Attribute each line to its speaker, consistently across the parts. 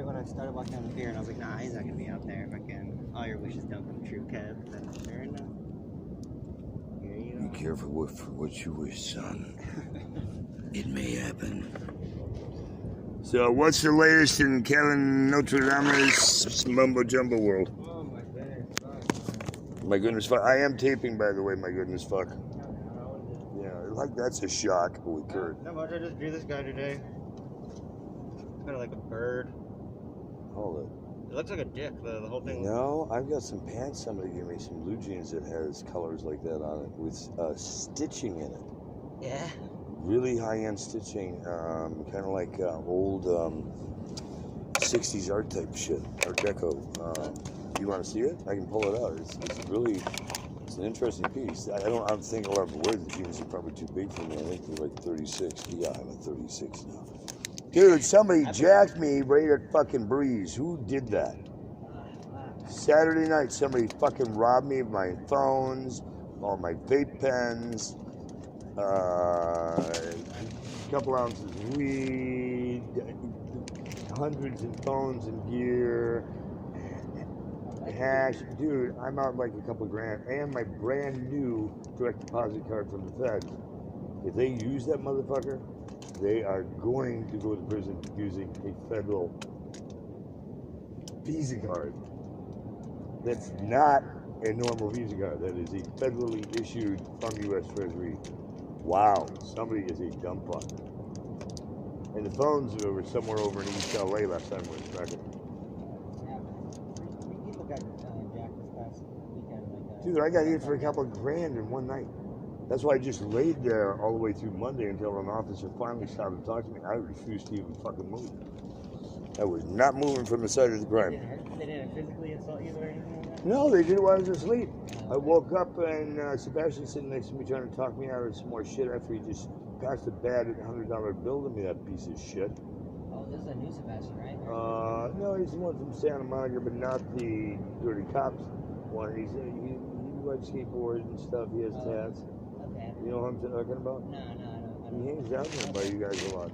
Speaker 1: right when I started walking down the pier, and I was like, nah, he's not gonna be out there. Fucking, all your wishes don't come true, Kev. And then, sure enough, here you
Speaker 2: Be careful for what you wish, son. It may happen. So, what's the latest in Kevin Notre Dame's mumbo jumbo world?
Speaker 1: Oh my goodness, fuck.
Speaker 2: My goodness, fuck. I am taping, by the way. My goodness, fuck. Yeah, like that's a shock. Holy Kurt.
Speaker 1: No much. I just drew this guy today. Kind of like a bird.
Speaker 2: Hold
Speaker 1: It looks like a dick. The whole
Speaker 2: it.
Speaker 1: thing.
Speaker 2: No, I've got some pants. Somebody gave me some blue jeans that has colors like that on it with stitching in it.
Speaker 1: Yeah.
Speaker 2: Really high-end stitching, kind of like old 60s art type shit, Art Deco. You want to see it? I can pull it out. It's an interesting piece. I don't think I'll ever wear the jeans. They're probably too big for me. I think they're like 36. Yeah, I'm at 36 now. Dude, somebody jacked me right at fucking Breeze. Who did that? Saturday night, somebody fucking robbed me of my phones, all my vape pens, a couple ounces of weed, hundreds of phones and gear, hash. Dude, I'm out like a couple grand, and my brand new direct deposit card from the Fed. If they use that motherfucker, they are going to go to prison using a federal Visa card. That's not a normal Visa card. That is a federally issued from U.S. Treasury. Wow, somebody is a dumb fuck. And the phones were somewhere over in East LA last time we were tracking.
Speaker 1: People got jacked this past weekend like that.
Speaker 2: Dude, I got hit for a couple of grand in one night. That's why I just laid there all the way through Monday until an officer finally started to talk to me. I refused to even fucking move. I was not moving from the side of the crime.
Speaker 1: They didn't physically assault you or anything like that?
Speaker 2: No, they did it while I was asleep. I woke up and Sebastian sitting next to me trying to talk me out of some more shit after he just passed a bad $100 bill to me, that piece of shit.
Speaker 1: Oh, this is a new Sebastian, right?
Speaker 2: No, he's the one from Santa Monica, but not the Dirty Cops one. He rides skateboards and stuff. He has tats.
Speaker 1: Okay.
Speaker 2: You know what I'm talking about?
Speaker 1: No, I don't.
Speaker 2: He hangs out there by you guys a lot.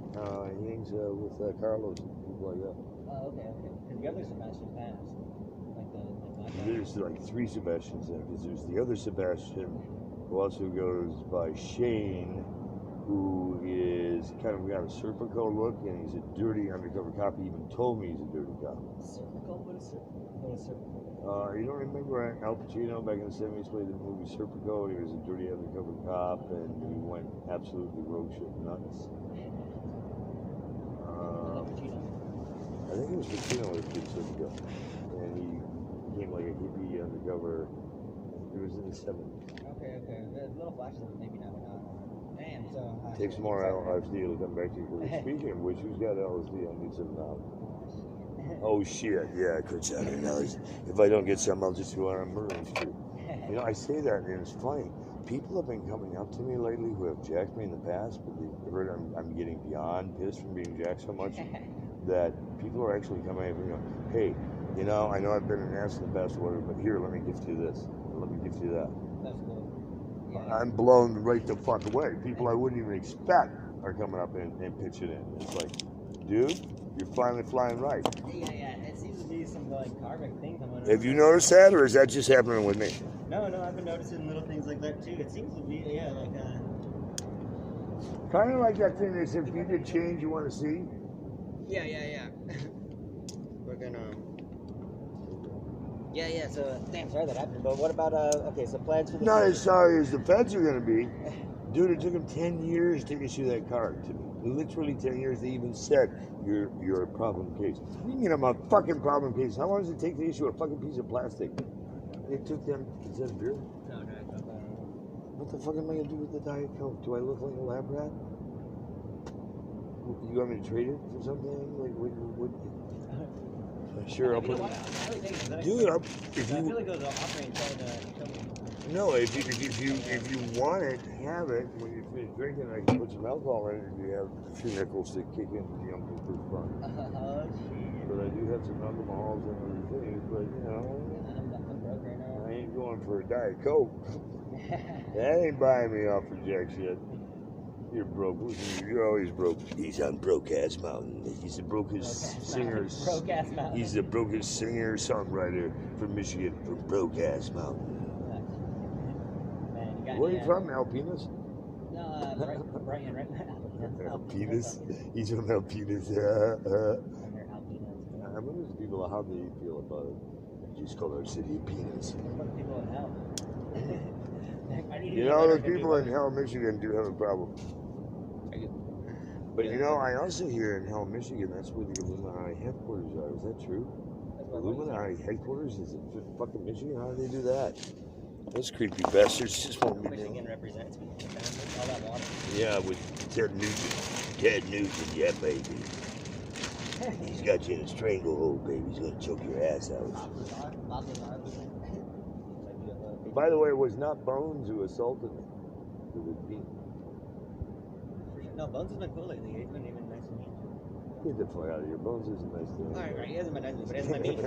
Speaker 2: He hangs with Carlos and people like that.
Speaker 1: Oh, okay. Because the other Sebastian passed. Like my
Speaker 2: There's like 3 Sebastians there, because there's the other Sebastian who also goes by Shane, who is kind of got a Serpico look, and he's a dirty undercover cop. He even told me he's a dirty cop.
Speaker 1: Serpico? What is Serpico?
Speaker 2: You don't remember Al Pacino back in the 70s played the movie Serpico? He was a dirty undercover cop, and he went absolutely rogue shit nuts. I think it was Pacino that did Serpico, and he became like a hippie undercover. It was in the 70s.
Speaker 1: Okay. There's little flashes of it, maybe not. Damn, so...
Speaker 2: Take some more LSD to come back to you. Speaking of which, who's got LSD? I need some now. Oh shit, yeah, Chris, I don't know. If I don't get some, I'll just go on a murdering street. You know, I say that and it's funny. People have been coming up to me lately who have jacked me in the past, but they've heard I'm getting beyond pissed from being jacked so much that people are actually coming up and go, hey, you know, I know I've been an ass in the past or whatever, but here, let me gift you this. Let me gift you that.
Speaker 1: That's cool. Yeah.
Speaker 2: I'm blown right the fuck away. People I wouldn't even expect are coming up and pitching in. It's like, dude, you're finally flying right.
Speaker 1: Yeah. It seems to be some like karmic thing coming up.
Speaker 2: Have you noticed that, or is that just happening with me?
Speaker 1: No, I've been noticing little things like that too. It seems to be, like
Speaker 2: kind of like that thing that says, if you did change you want to see.
Speaker 1: Yeah. We're gonna. Yeah. So, damn, sorry that happened. But what about so plans for the.
Speaker 2: Not as sorry as the feds are gonna be. Dude, it took them 10 years to issue that card to me. Literally 10 years. They even said you're a problem case. What do you mean I'm a fucking problem case? How long does it take to issue a fucking piece of plastic? It took them. Is that beer?
Speaker 1: No,
Speaker 2: What the fuck am I gonna do with the Diet Coke? Do I look like a lab rat? You want me to trade it for something? Like what? Sure, I'll put it. Dude, if you.
Speaker 1: I feel like it was offering trying to.
Speaker 2: No, if you want it, have it. When you finish drinking, I can put some alcohol in it, and you have a few nickels to kick in the first fun.
Speaker 1: Oh shit!
Speaker 2: But I do have some alcohols and other things. But you know,
Speaker 1: I'm broke right now.
Speaker 2: I ain't going for a Diet Coke. That ain't buying me off for jack shit. You're broke. Listen, you're always broke. He's on Broke-Ass Mountain. He's the brokest singer.
Speaker 3: Broke-Ass Mountain.
Speaker 2: He's the brokest singer, songwriter from Michigan, from Broke-Ass Mountain.
Speaker 3: Man,
Speaker 2: Where are you from, Alpinas?
Speaker 3: No, Brighton, right now.
Speaker 2: Alpinas? He's from Alpinas. I wonder if people, how they feel about it. Just call our city Alpinas.
Speaker 3: People in hell.
Speaker 2: You know, the people in Hell, Michigan do have a problem. But you know, I also hear in Hell, Michigan, that's where the Illuminati headquarters are. Is that true? Illuminati headquarters is in fucking Michigan? How do they do that? Those creepy bastards just won't be
Speaker 3: Michigan represents me. All that water.
Speaker 2: Yeah, with Ted Nugent. Ted Nugent, yeah, baby. He's got you in a stranglehold, baby. He's gonna choke your ass out. By the way, it was not Bones who assaulted me. It was me.
Speaker 3: No, Bones has been cool lately. He's been even nice to me.
Speaker 2: Get the fuck out of here. Bones isn't nice to me.
Speaker 3: Alright, he hasn't been nice to me, but he hasn't been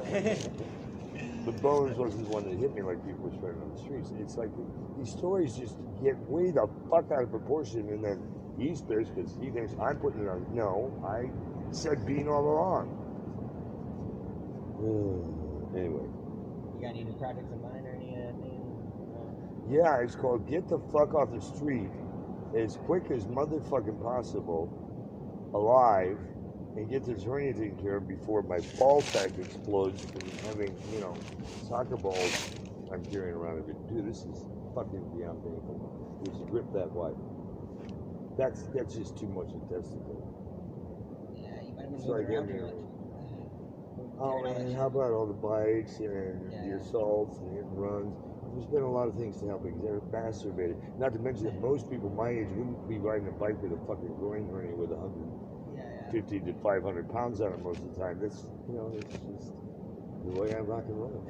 Speaker 3: mean.
Speaker 2: But Bones wasn't the one that hit me like people were spreading on the streets. It's like these stories just get way the fuck out of proportion, and then he's pissed because he thinks I'm putting it on. No, I said Bean all along. Anyway.
Speaker 3: You got any new projects in mind or anything?
Speaker 2: Yeah, it's called Get the Fuck Off the Street as quick as motherfucking possible, alive, and get this hernia taken care of before my ball sack explodes from having, you know, soccer balls I'm carrying around every day. Dude, this is fucking beyond painful. Just rip that wide. That's just too much intestinal.
Speaker 3: Yeah, you might have been
Speaker 2: So I
Speaker 3: moving around
Speaker 2: get
Speaker 3: too
Speaker 2: there.
Speaker 3: much.
Speaker 2: Oh man, how about all the bikes and the assaults and hit and runs? There's been a lot of things to help because they're exacerbated. Not to mention that most people my age wouldn't be riding a bike with a fucking groin hernia with 150 to 500 pounds on it most of the time. That's, you know, it's just the way I rock and roll.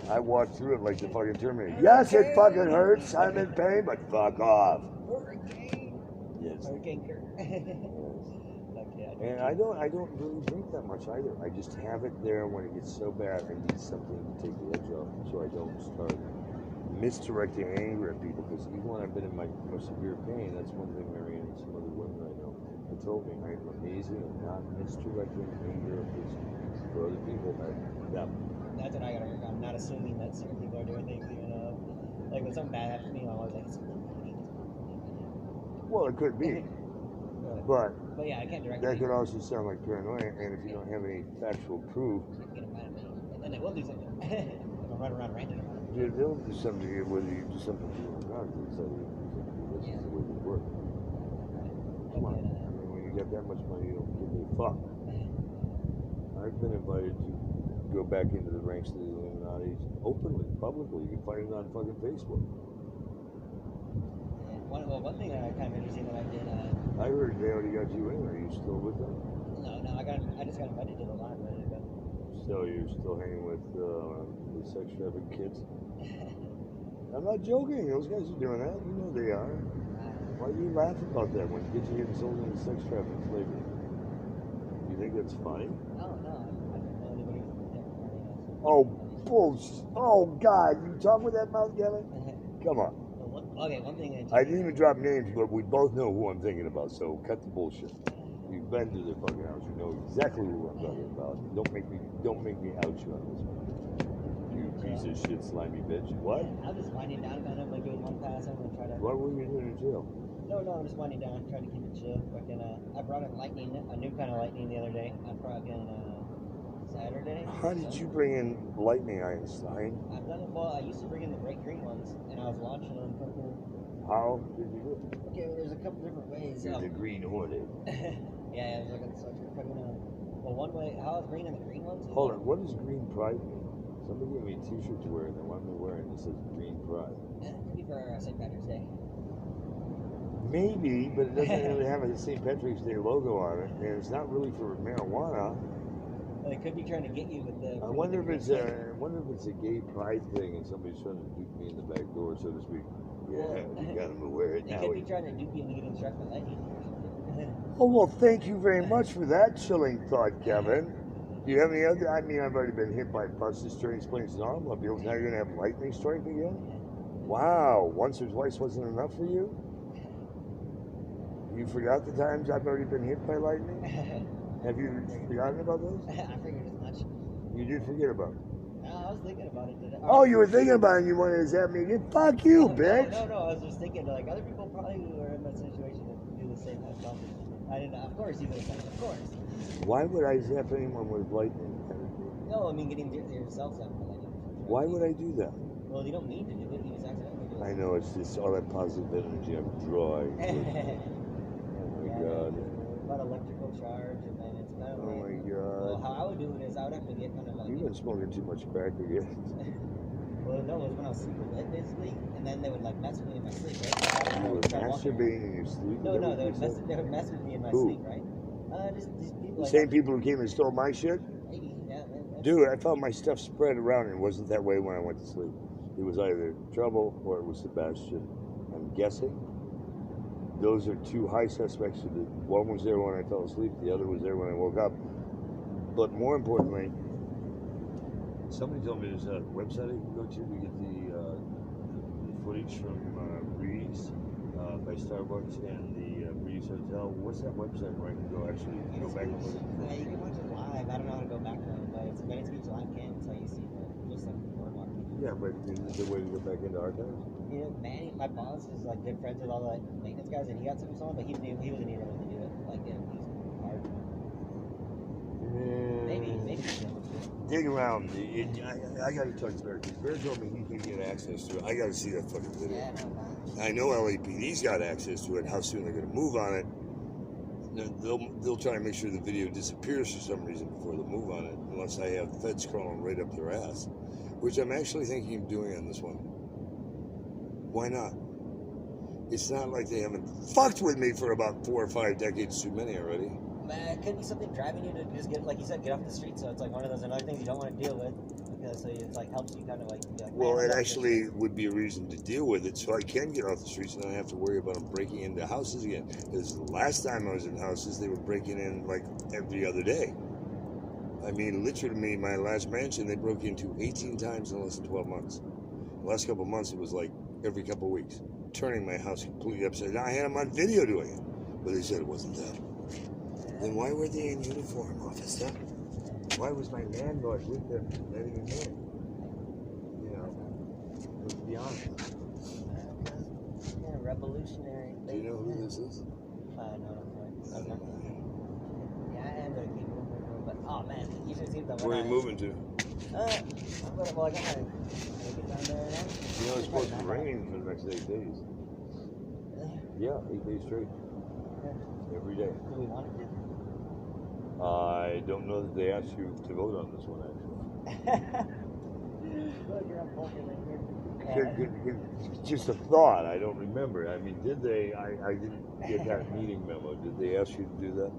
Speaker 2: I walk through it like the fucking Terminator. Yes, it fucking hurts. I'm in pain, but fuck off.
Speaker 3: Hurricane.
Speaker 2: Yes.
Speaker 3: Hurricane Kurt.
Speaker 2: And I don't really drink that much either. I just have it there when it gets so bad. I need something to take the edge off, so I don't start misdirecting anger at people. Because even when I've been in my most severe pain, that's one thing Marianne and some other women I know have told me. I am amazing at not misdirecting anger for other people.
Speaker 3: That's what I gotta work on. Not assuming that certain people are doing things, even like when something bad happens to me, I'm always like,
Speaker 2: well, it could be. But
Speaker 3: yeah, I can't direct
Speaker 2: that could also sound like paranoia, and if you don't have any factual proof,
Speaker 3: and then they will do something. They'll run around ranting about it.
Speaker 2: Yeah, they'll do something to you, whether you do something to them or not. This is the way we work. Come on. I mean, when you get that much money, you don't give a fuck. I've been invited to go back into the ranks of the Illuminati openly, publicly. You can find it on fucking Facebook.
Speaker 3: One thing that I kind of interesting that I did.
Speaker 2: I heard they already got you in. Are you still with them?
Speaker 3: No, I just got invited to the live.
Speaker 2: So you're still hanging with the sex trafficking kids? I'm not joking. Those guys are doing that. You know they are. Why do you laugh about that when kids are getting sold into sex trafficking slavery? You think that's funny?
Speaker 3: No, I don't know anybody.
Speaker 2: Oh, bullshit. Oh, God. You talk with that mouth, Kevin? Come on.
Speaker 3: Okay, one thing
Speaker 2: I didn't even drop names, but we both know who I'm thinking about, so cut the bullshit. You've been to their fucking house. You know exactly who I'm talking about. Don't make me out you on this one. You piece of shit, slimy bitch. What?
Speaker 3: I'm just winding down, kind of like doing one pass. I'm gonna try to.
Speaker 2: What were you doing in jail?
Speaker 3: No, I'm just winding down, trying to keep it chill. I brought in lightning, a new kind of lightning the other day. I brought in Saturday.
Speaker 2: How did you bring in lightning, Einstein?
Speaker 3: I've done it. Well, I used to bring in the bright green ones, and I was launching them.
Speaker 2: How did you do it?
Speaker 3: Okay, well, there's a couple different ways.
Speaker 2: You're the Green Hornet.
Speaker 3: Yeah, I was looking so well, one way, how I was bringing in the green ones.
Speaker 2: Hold on, what does Green Pride mean? Somebody gave me a T-shirt to wear, and the one I'm wearing it says Green Pride.
Speaker 3: Yeah, it could be for St. Patrick's Day.
Speaker 2: Maybe, but it doesn't really have a St. Patrick's Day logo on it, and it's not really for marijuana.
Speaker 3: Well, they could be trying to get you with the.
Speaker 2: I wonder if it's a gay pride thing, and somebody's trying to dupe me in the back door, so to speak. Yeah, you got him to wear it
Speaker 3: they
Speaker 2: now.
Speaker 3: They could be trying to dupe you and get struck with lightning or something.
Speaker 2: Oh, well, thank you very much for that chilling thought, Kevin. Do you have any other? I mean, I've already been hit by buses, trains, planes, and automobiles. Now you're going to have lightning strike again? Wow, once or twice wasn't enough for you? You forgot the times I've already been hit by lightning? Have you forgotten about those?
Speaker 3: I figured as much.
Speaker 2: You did forget about it.
Speaker 3: No, I was thinking about it today.
Speaker 2: Oh, you were thinking about it and you wanted to zap me again? Fuck you, bitch!
Speaker 3: No, I was just thinking, like, other people probably were in that situation and do the same as well. I didn't know. Of course you would have done it. Of course.
Speaker 2: Why would I zap anyone with lightning?
Speaker 3: No, I mean getting yourself zapped by lightning.
Speaker 2: Why would I do that?
Speaker 3: Well, you don't mean to do it. You just accidentally do it.
Speaker 2: I know, it's just all that positive energy I'm drawing. Oh my god.
Speaker 3: About electrical charge, and then it's kind of
Speaker 2: Oh my
Speaker 3: like,
Speaker 2: god.
Speaker 3: well, how I would do it is I would have to get kind of like.
Speaker 2: You've been smoking too much crack again.
Speaker 3: Well, no, it was when I was sleeping lit, basically, and then they would like mess with me in my sleep, right?
Speaker 2: You were masturbating in your sleep?
Speaker 3: No, they would mess with me in my
Speaker 2: Who?
Speaker 3: sleep, right? Just these people.
Speaker 2: The
Speaker 3: Like,
Speaker 2: same people who came and stole my shit?
Speaker 3: maybe, yeah, man.
Speaker 2: Dude, I found my stuff spread around and it wasn't that way when I went to sleep. It was either trouble or it was Sebastian. I'm guessing. Those are two high suspects. One was there when I fell asleep, the other was there when I woke up. But more importantly, somebody told me there's a website I can go to get the footage from Breeze by Starbucks and the Breeze Hotel. What's that website where I can go actually go back and look at the
Speaker 3: Yeah, you can watch it live. I don't know how to go back to it, but it's Venice Beach Live Cam, so you see just like the boardwalk.
Speaker 2: Yeah, but is there a way to go back into archives?
Speaker 3: You know, Manny, my boss is like good friends with all the maintenance guys, and he got some song, but he wasn't even able to do it. Like, yeah, he's hard. Maybe.
Speaker 2: Dig around. I gotta talk to Bear. Bear told me he can get access to it. I gotta see that fucking video.
Speaker 3: Yeah, no,
Speaker 2: I know LAPD's got access to it. How soon they're gonna move on it? They'll try and make sure the video disappears for some reason before they move on it, unless I have feds crawling right up their ass, which I'm actually thinking of doing on this one. Why not? It's not like they haven't fucked with me for about 4 or 5 decades too many already.
Speaker 3: Man, it could be something driving you to just get, like you said, get off the street. So it's like one of those another things you don't want to deal with. Because so it's like helps you kind of like. Be like
Speaker 2: Well,
Speaker 3: man,
Speaker 2: it actually would be a reason to deal with it, so I can get off the streets and I don't have to worry about them breaking into houses again. Because the last time I was in houses, they were breaking in like every other day. I mean, literally, my last mansion, they broke into 18 times in less than 12 months. The last couple of months, it was like every couple of weeks, turning my house completely upside down. I had them on video doing it, but they said it wasn't that. Then why were they in uniform, officer? Why was my landlord with them letting him in? You know, let's be honest.
Speaker 3: Yeah, revolutionary.
Speaker 2: Do you know who this is?
Speaker 3: No,
Speaker 2: I don't know.
Speaker 3: Yeah, I am gonna keep moving, but oh man, you should see that.
Speaker 2: Where are you moving to?
Speaker 3: I'm gonna, well, I got my get down there now.
Speaker 2: You know, it's supposed to rain for the next 8 days. Yeah, 8 days straight. Every day.
Speaker 3: Do we want it to?
Speaker 2: I don't know that they asked you to vote on this one, actually.
Speaker 3: Look, you're on Vulcan right here.
Speaker 2: Just a thought. I don't remember. I mean, did they? I didn't get that meeting memo. Did they ask you to do that?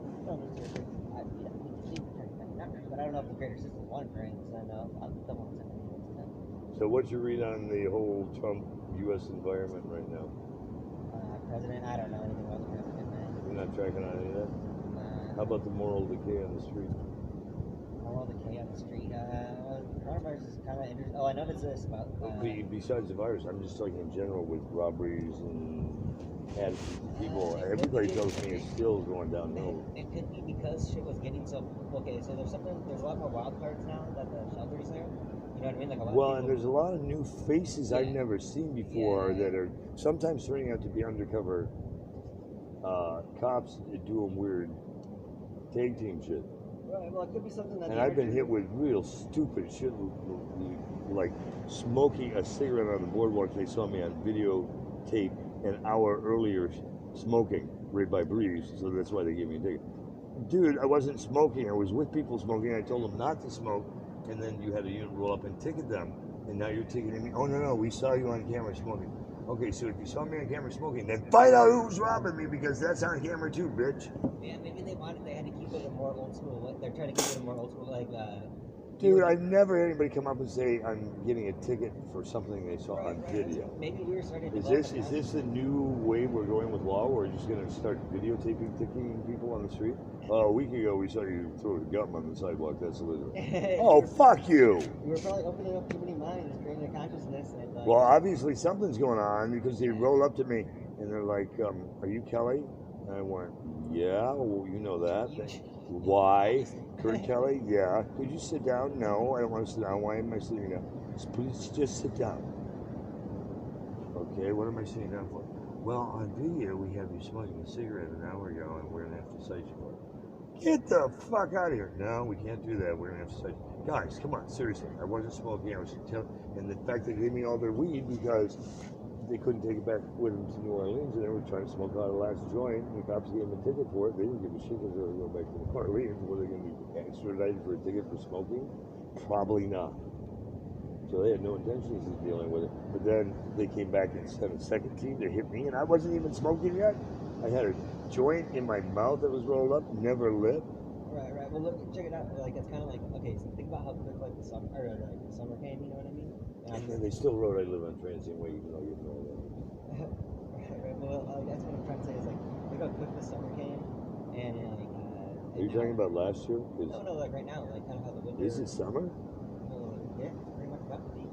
Speaker 3: But I don't know if the greater system wanted rain, because I know I don't want to send anyone to them.
Speaker 2: So what's your read on the whole Trump U.S. environment right now?
Speaker 3: President, I don't know anything about the president, man.
Speaker 2: You're not tracking on any of that? How about the moral decay on the street?
Speaker 3: Moral decay on the street. Coronavirus is kind of interesting. Oh, I noticed this about.
Speaker 2: Besides the virus, I'm just talking in general with robberies and attitudes of people. Everybody tells me it's still going downhill.
Speaker 3: It could be because shit was getting so. Okay, so there's a lot more wild cards now that the shelters there. You know what I mean? Like a lot of people,
Speaker 2: And there's a lot of new faces I've never seen before that are sometimes turning out to be undercover cops doing weird tag team shit.
Speaker 3: Right, well, it could be something that.
Speaker 2: And I've been hit with real stupid shit, like smoking a cigarette on the boardwalk. They saw me on videotape an hour earlier smoking right by Breeze, so that's why they gave me a ticket. Dude, I wasn't smoking. I was with people smoking. I told them not to smoke, and then you had a unit roll up and ticket them, and now you're ticketing me. Oh, no, we saw you on camera smoking. Okay, so if you saw me on camera smoking, then find out who's robbing me, because that's on camera too, bitch.
Speaker 3: Yeah, maybe they had to keep it in more old school. They're trying to keep it in more old school, like.
Speaker 2: Dude, I've never had anybody come up and say I'm getting a ticket for something they saw on video.
Speaker 3: Maybe we were starting to.
Speaker 2: Is this a new way we're going with law, where we're just going to start videotaping, ticking people on the street? A week ago, we saw you throw a gum on the sidewalk. That's illegal. Oh, fuck you!
Speaker 3: You were probably opening up too many minds, creating a consciousness. And,
Speaker 2: well, obviously something's going on, because they roll up to me and they're like, "Are you Kelly?" And I went, yeah, well, you know that.
Speaker 3: Huge.
Speaker 2: Why? Kurt Kelly, yeah. Could you sit down? No, I don't want to sit down. Why am I sitting down? Please just sit down. Okay, what am I sitting down for? Well, on video, we have you smoking a cigarette an hour ago, and we're going to have to cite you for it. Get the fuck out of here. No, we can't do that. We're going to have to cite you. Guys, come on, seriously. I wasn't smoking. I was telling, and the fact they gave me all their weed because they couldn't take it back with them to New Orleans, and they were trying to smoke out of the last joint, and the cops gave them a ticket for it. They didn't give a shit because they were going back to New Orleans. Were they going to be extradited for a ticket for smoking? Probably not. So they had no intentions of dealing with it. But then they came back and sent a second team to hit me, and I wasn't even smoking yet. I had a joint in my mouth that was rolled up, never lit.
Speaker 3: Right. Well, look, check it out. Like, it's kind of like, okay, so think about how quick, like, the summer, or like the summer came. You know what I mean?
Speaker 2: And then they still wrote I live on transient way, even though you know that.
Speaker 3: right. Well, that's what I'm trying to say is like, look how quick the summer came, and like.
Speaker 2: Are you talking about last year?
Speaker 3: No, like right now, like kind of how the winter.
Speaker 2: Is it summer?
Speaker 3: Yeah, it's pretty much about to be.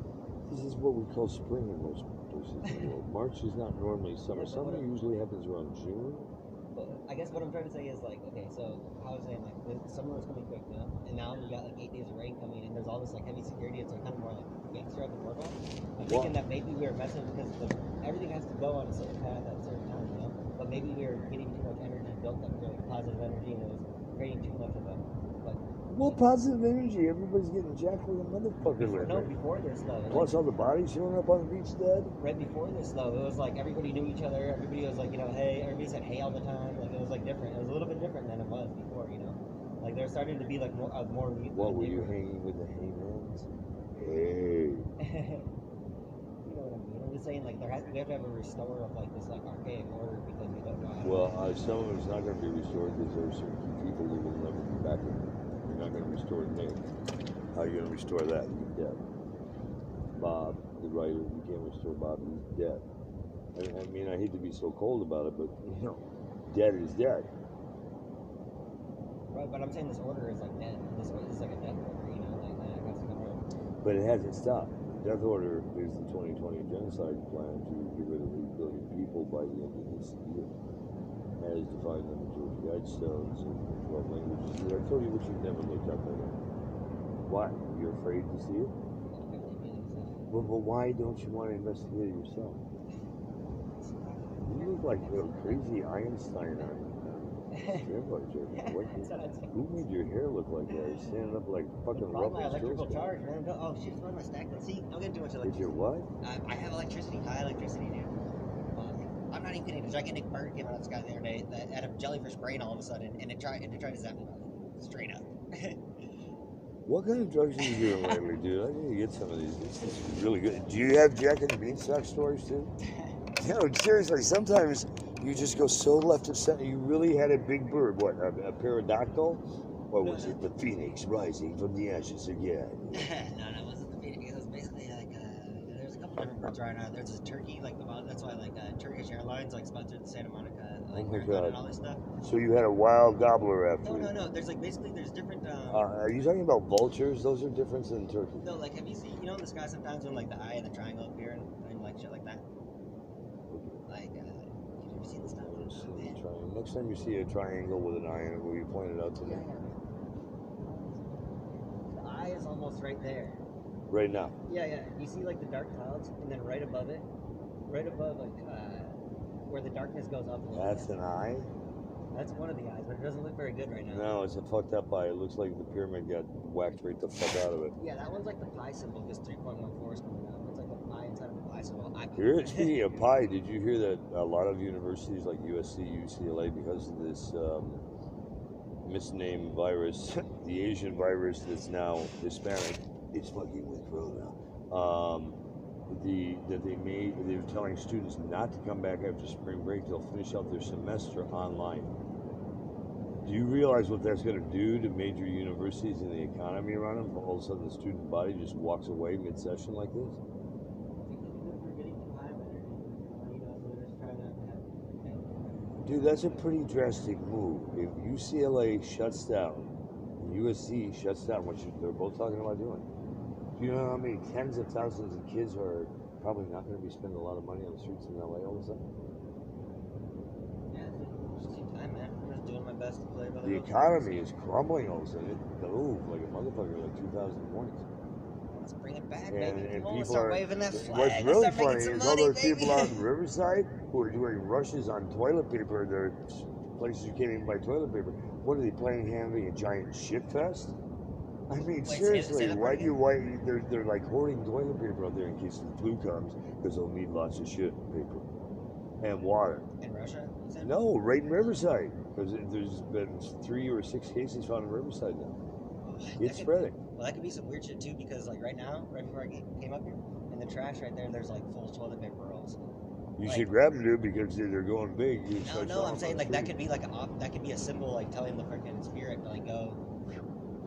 Speaker 2: This is what we call spring in most places in the world. March is not normally summer.
Speaker 3: Yeah,
Speaker 2: Summer usually happens around June.
Speaker 3: But I guess what I'm trying to say is like, okay, so how I was saying like the summer was coming quick now, and now we got like 8 days of rain coming, and there's all this like heavy security. It's like kind of more like gangster at the boardwalk. I'm thinking that maybe we were messing because everything has to go on a certain path at a certain time, you know. But maybe we were getting too much energy built up, like positive energy, and it was creating too much of a.
Speaker 2: Well, positive energy. Everybody's getting jacked with a motherfucker.
Speaker 3: Before this though.
Speaker 2: Plus all the bodies showing up on the beach dead.
Speaker 3: Right before this though, it was like everybody knew each other. Everybody was like, you know, hey. Everybody said hey all the time. Like it was like different. It was a little bit different than it was before, you know. Like there started to be like more.
Speaker 2: What were you hanging with the haymans? Hey.
Speaker 3: You know what I mean? I'm just saying like we have to have a restore of like this like archaic order because we don't know.
Speaker 2: Well, some of it's not going to be restored because there are certain key people who will never be back in. You're not going to restore the name. How are you going to restore that? He's dead. Bob, the writer, you can't restore Bob. He's dead. I mean, I hate to be so cold about it, but you know, dead is dead.
Speaker 3: Right, but I'm saying this order is like dead. This is like a death order, you know, like that. That's kind of.
Speaker 2: But it hasn't stopped. Death order is the 2020 genocide plan to get rid of 8 billion people by the end of this year, as defined in the George Guidestones and 12 languages. I told you what you've never looked up at it. Why? You're afraid to see it? Well, but why don't you want to investigate it yourself? You look like a crazy Einstein on who made your hair look like that? You're standing up like fucking
Speaker 3: rubber. My electrical charge, man. Oh shit, it's on my stack. See, I'm getting too much electricity.
Speaker 2: Is your what?
Speaker 3: I have electricity, high electricity, dude. I'm not even kidding. A gigantic bird came out of the sky the other day that had a jellyfish brain all of a sudden, and it tried to zap me straight up.
Speaker 2: What kind of drugs are you doing lately, dude? I need to get some of these. This is really good. Do you have Jack and the Beanstalk stories too? No, seriously. Sometimes you just go so left of center. You really had a big bird. What? A pterodactyl? Or was it the phoenix rising from the ashes again?
Speaker 3: No, it wasn't the phoenix. It was basically like there's a couple different birds right now. There's a turkey, like that's why like Turkish Airlines like sponsored the Santa Monica like marathon and all this stuff.
Speaker 2: So you had a wild gobbler after?
Speaker 3: No. There's like basically there's different.
Speaker 2: Are you talking about vultures? Those are different than turkeys.
Speaker 3: No, like have you seen in the sky sometimes when like the eye and the triangle appear and like shit like that? Like have you ever seen this stuff?
Speaker 2: Next time you see a triangle with an eye in it, will you point it out to me?
Speaker 3: The eye is almost right there.
Speaker 2: Right now?
Speaker 3: Yeah. You see like the dark clouds, and then right above it, like where the darkness goes up.
Speaker 2: That's an eye?
Speaker 3: That's one of the eyes, but it doesn't look very good right now.
Speaker 2: No, it's a fucked up eye. It looks like the pyramid got whacked right the fuck out of it.
Speaker 3: Yeah, that one's like the pi symbol because 3.14 is coming out. It's like the pi inside of the pi symbol.
Speaker 2: Speaking of pi, did you hear that a lot of universities like USC, UCLA, because of this misnamed virus, the Asian virus that's now Hispanic, it's fucking with Corona. They were telling students not to come back after spring break. They'll finish out their semester online. Do you realize what that's going to do to major universities and the economy around them? All of a sudden, the student body just walks away mid-session like this? Dude, that's a pretty drastic move. If UCLA shuts down, and USC shuts down, what they're both talking about doing. Do you know how many tens of thousands of kids are probably not going to be spending a lot of money on the streets in LA all of a sudden?
Speaker 3: Yeah, best play by
Speaker 2: The economy is crumbling all of a sudden. It dove like a motherfucker like 2020.
Speaker 3: Let's bring it back,
Speaker 2: And
Speaker 3: baby. Come on,
Speaker 2: people
Speaker 3: let's start
Speaker 2: are.
Speaker 3: waving that flag.
Speaker 2: What's
Speaker 3: Let's
Speaker 2: really
Speaker 3: start making
Speaker 2: funny
Speaker 3: some
Speaker 2: is all
Speaker 3: money,
Speaker 2: those
Speaker 3: baby.
Speaker 2: people on Riverside who are doing rushes on toilet paper. There are places you can't even buy toilet paper. What are they planning having a giant shit fest? I mean,
Speaker 3: Wait,
Speaker 2: seriously,
Speaker 3: say that
Speaker 2: why
Speaker 3: part
Speaker 2: do you they're like hoarding toilet paper out there in case the flu comes because they'll need lots of shit paper and water.
Speaker 3: In Russia? You said?
Speaker 2: No, right in Riverside because there's been 3 or 6 cases found in Riverside now. It's spreading.
Speaker 3: Well, that could be some weird shit too, because like right now, right before I came up here, in the trash right there's like full toilet paper rolls.
Speaker 2: You should grab them, dude, because they're going big.
Speaker 3: No, I'm saying like that could be like that could be a symbol, like telling the freaking spirit to like go.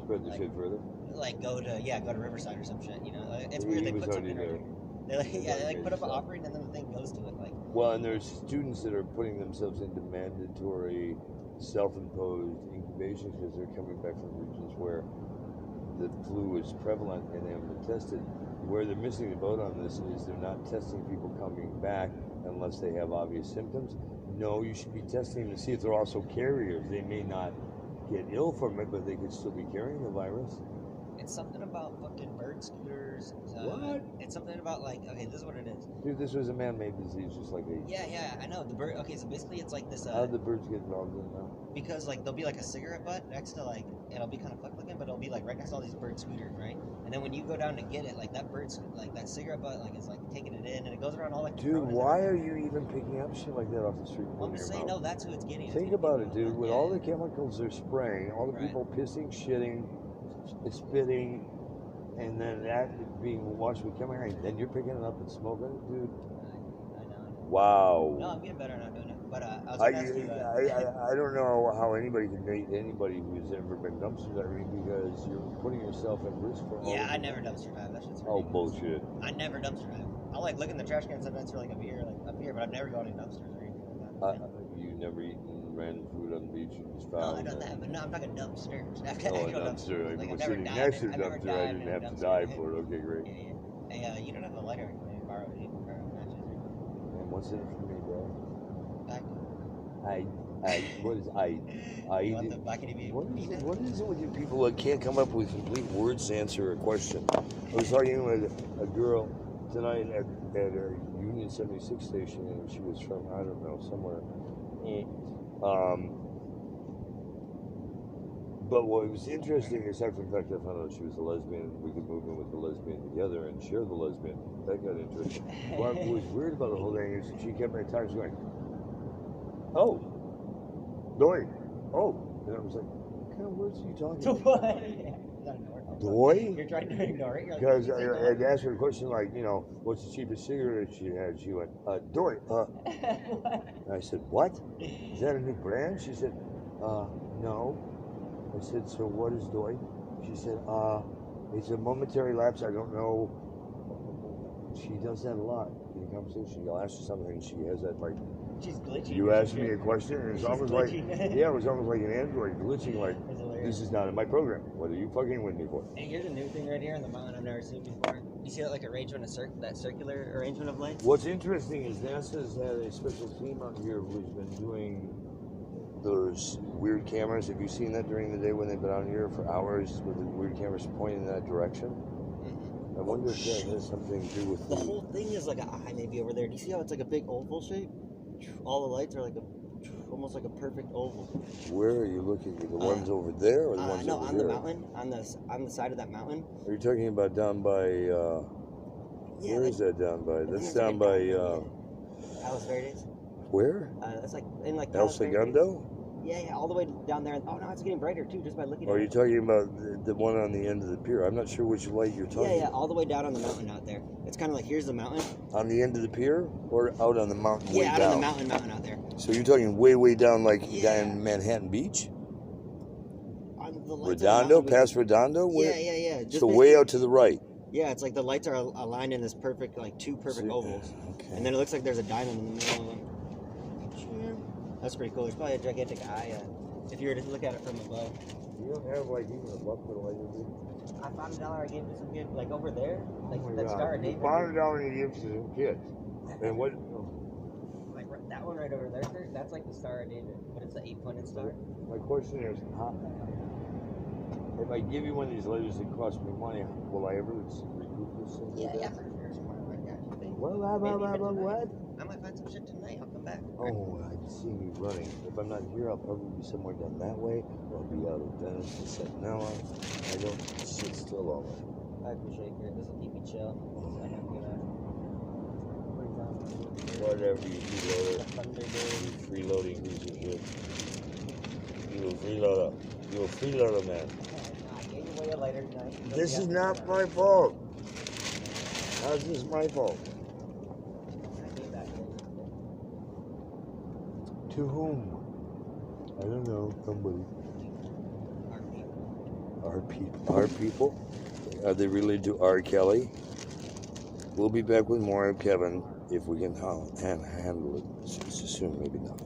Speaker 2: Spread the shit further.
Speaker 3: Like go to Riverside or some shit. You know, it's weird. They put something right there. They like put up an offering and then the thing goes to it. Like.
Speaker 2: Well, and there's students that are putting themselves into mandatory, self-imposed incubations because they're coming back from regions where the flu is prevalent and they haven't been tested. Where they're missing the boat on this is they're not testing people coming back unless they have obvious symptoms. No, you should be testing them to see if they're also carriers. They may not get ill from it, but they could still be carrying the virus.
Speaker 3: It's something about fucking bird scooters.
Speaker 2: What?
Speaker 3: It's something about like, okay, this is what it is.
Speaker 2: Dude, this was a man-made disease, just like AIDS.
Speaker 3: Yeah, I know. The bird. Okay, so basically it's like this.
Speaker 2: How did the birds get involved in it now?
Speaker 3: Because like there'll be like a cigarette butt next to like, it'll be kind of fuck looking, but it'll be like right next to all these bird scooters, right? And then when you go down to get it, like that like that cigarette butt, like is like taking it in, and it goes around all like.
Speaker 2: Dude, why are you even picking up shit like that off the street?
Speaker 3: Well, I'm just saying, no, that's who it's getting.
Speaker 2: Think about it, dude. With all the chemicals they're spraying, all the
Speaker 3: Right.
Speaker 2: people pissing, shitting, spitting, and then that being washed with chemical, and then you're picking it up and smoking it, dude.
Speaker 3: I know.
Speaker 2: Wow.
Speaker 3: No, I'm getting better at not doing it. But I was gonna ask you.
Speaker 2: I don't know how anybody can date anybody who's ever been dumpster diving because you're putting yourself at risk for all.
Speaker 3: Yeah, I never dumpster dive. That shit's ridiculous.
Speaker 2: Oh, bullshit.
Speaker 3: I never dumpster dive. I like look in the trash can sometimes for like a beer, like up here, but I've never gone in dumpsters or anything like that.
Speaker 2: You never eaten random food on the beach? You just
Speaker 3: No,
Speaker 2: found
Speaker 3: I done that, but no, I'm talking dumpsters.
Speaker 2: Oh, a dumpster. Like,
Speaker 3: I've
Speaker 2: was
Speaker 3: never
Speaker 2: sitting
Speaker 3: died
Speaker 2: next to
Speaker 3: in-
Speaker 2: the
Speaker 3: I've never
Speaker 2: dumpster. I
Speaker 3: died
Speaker 2: didn't
Speaker 3: in a
Speaker 2: have to
Speaker 3: dumpster.
Speaker 2: die for it. Okay, great.
Speaker 3: Yeah. Hey, you don't have a lighter? Can I borrow it? You can borrow matches.
Speaker 2: And what's in it for me, bro?
Speaker 3: Back.
Speaker 2: What is
Speaker 3: You want the back of the
Speaker 2: What is it with you people that can't come up with complete words to answer a question? I was talking with a girl tonight at a Union 76 station, and she was from, I don't know, somewhere. But what was interesting, aside from the fact that I found out she was a lesbian, and we could move in with the lesbian together and share the lesbian, that got interesting. What was weird about the whole thing is she kept at times going, oh, doy, oh. And I was like, what kind of words are you talking about? Doy?
Speaker 3: You're trying to ignore it.
Speaker 2: Because I had asked her a question like, you know, what's the cheapest cigarette she had? She went, doy. And I said, what? Is that a new brand? She said, no. I said, so what is doy? She said, it's a momentary lapse. I don't know. She does that a lot in conversation. You'll ask her something, and she has that like.
Speaker 3: She's glitching.
Speaker 2: You asked me a question, and it's almost like,
Speaker 3: glitching.
Speaker 2: yeah, it was almost like an android glitching. Like, this is not in my program. What are you fucking with me for?
Speaker 3: And here's a new thing right here on the mountain I've never seen before. You see that like arrangement of that circular arrangement of lights?
Speaker 2: What's interesting is NASA's had a special team out here who's been doing those weird cameras. Have you seen that during the day when they've been out here for hours with the weird cameras pointing in that direction? Mm-hmm. I wonder if that has something to do with
Speaker 3: the whole thing is like an eye maybe over there. Do you see how it's like a big oval shape? All the lights are like almost like a perfect oval.
Speaker 2: Where are you looking? The ones over there or the ones over
Speaker 3: on
Speaker 2: here?
Speaker 3: the mountain, on the side of that mountain.
Speaker 2: Are you talking about down by? Where is that down by? That's down by.
Speaker 3: Palos Verdes.
Speaker 2: Where?
Speaker 3: That's like in like
Speaker 2: El
Speaker 3: Palos Verdes.
Speaker 2: Segundo?
Speaker 3: Yeah, all the way down there. Oh no, it's getting brighter too, just by looking at it.
Speaker 2: Are you talking about the one on the end of the pier? I'm not sure which light you're talking.
Speaker 3: Yeah, all the way down on the mountain out there. It's kind of like here's the mountain.
Speaker 2: On the end of the pier, or out on the mountain?
Speaker 3: Yeah,
Speaker 2: way
Speaker 3: out
Speaker 2: down?
Speaker 3: on the mountain out there.
Speaker 2: So you're talking way down, like down Manhattan Beach?
Speaker 3: On the lights
Speaker 2: Redondo, past Redondo?
Speaker 3: Where? Yeah.
Speaker 2: So way out to the right.
Speaker 3: Yeah, it's like the lights are aligned in this perfect, like two perfect ovals.
Speaker 2: Okay.
Speaker 3: And then it looks like there's a diamond in the middle of them. That's pretty cool. There's probably a gigantic eye if you were to look at it from above.
Speaker 2: You don't have like even a buck for the light of it?
Speaker 3: I found $1 I gave to some kid, like over there, like
Speaker 2: Oh my
Speaker 3: that
Speaker 2: God.
Speaker 3: star.
Speaker 2: You found $1 and you gave to some kids. And what?
Speaker 3: Like that That one right over there, sir, that's like the Star of David, but it's the 8-pointed star.
Speaker 2: My question is, if I give you one of these letters that cost me money, will I ever recoup this?
Speaker 3: Yeah, for sure.
Speaker 2: What?
Speaker 3: I might find some shit tonight. I'll come back.
Speaker 2: Oh, I see me running. If I'm not here, I'll probably be somewhere down that way, or I'll be out of Venice and set. No, I don't sit still all day.
Speaker 3: I appreciate it. This will keep me chill. So I'm gonna bring down
Speaker 2: Whatever you freeload
Speaker 3: the Thunder Day.
Speaker 2: freeloading piece of shit. You will freeload up. You will freeload a man.
Speaker 3: I gave away a lighter tonight.
Speaker 2: This is not my fault. How's this my fault?
Speaker 3: I gave that
Speaker 2: To whom? I don't know. Somebody. Our people. Our people? Are they related to R. Kelly? We'll be back with more of Kevin if we can handle it soon, maybe not.